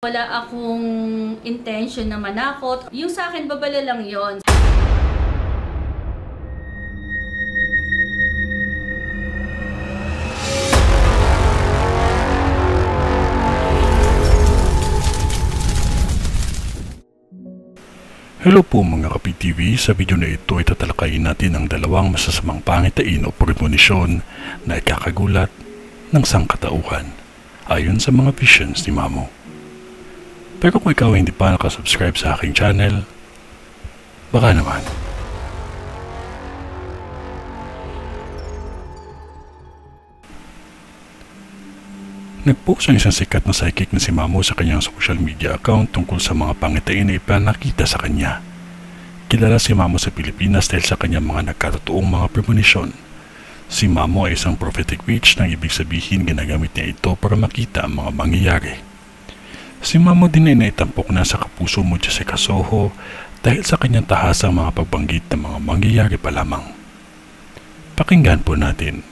Wala akong intention na manakot. Yung sa akin, babala lang yon. Hello po mga ka-PTV, sa video na ito ay tatalakayin natin ang dalawang masasamang pangitain o premonition na ikakagulat ng sangkatauhan ayon sa mga visions ni Mamo. Pero kung ikaw ay hindi pa nakasubscribe sa aking channel, baka naman. Nag-post ang isang sikat na psychic na si Mamo sa kanyang social media account tungkol sa mga pangitain na ipinakita sa kanya. Kilala si Mamo sa Pilipinas dahil sa kanyang mga nagkatotoong mga premonition. Si Mamo ay isang prophetic witch nang ibig sabihin ginagamit niya ito para makita ang mga mangyayari. Si Mamo din ay naitampok na sa kapuso mo Jessica Soho dahil sa kanyang tahasang mga pagbanggit ng mga mangyayari pa lamang. Pakinggan po natin.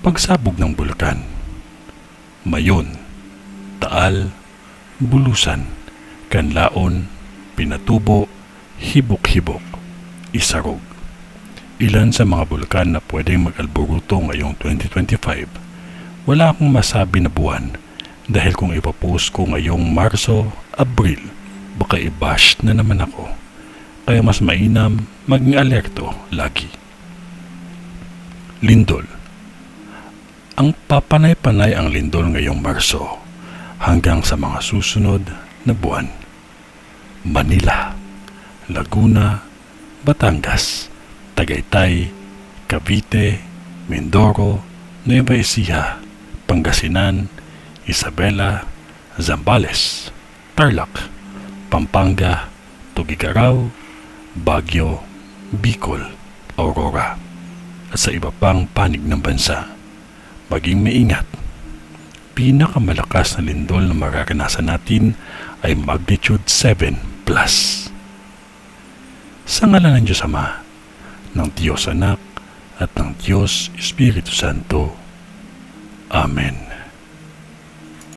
Pagsabog ng bulkan. Mayon, Taal, Bulusan, Kanlaon, Pinatubo, Hibok-hibok, Isarog. Ilan sa mga bulkan na pwedeng mag-alboruto ngayong 2025. Wala akong masabi na buwan dahil kung ipapost ko ngayong Marso, Abril, baka i-bash na naman ako. Kaya mas mainam maging alerto lagi. Lindol. Ang papanay-panay ang lindol ngayong Marso hanggang sa mga susunod na buwan. Manila, Laguna, Batangas, Tagaytay, Cavite, Mindoro, Nueva Ecija, Pangasinan, Isabela, Zambales, Tarlac, Pampanga, Tugigaraw, Baguio, Bicol, Aurora, at sa iba pang panig ng bansa. Maging maingat. Pinakamalakas na lindol na mararanasan natin ay magnitude 7+. Sa ngalan ng Diyos Ama, ng Diyos Anak, at ng Diyos Espiritu Santo. Amen.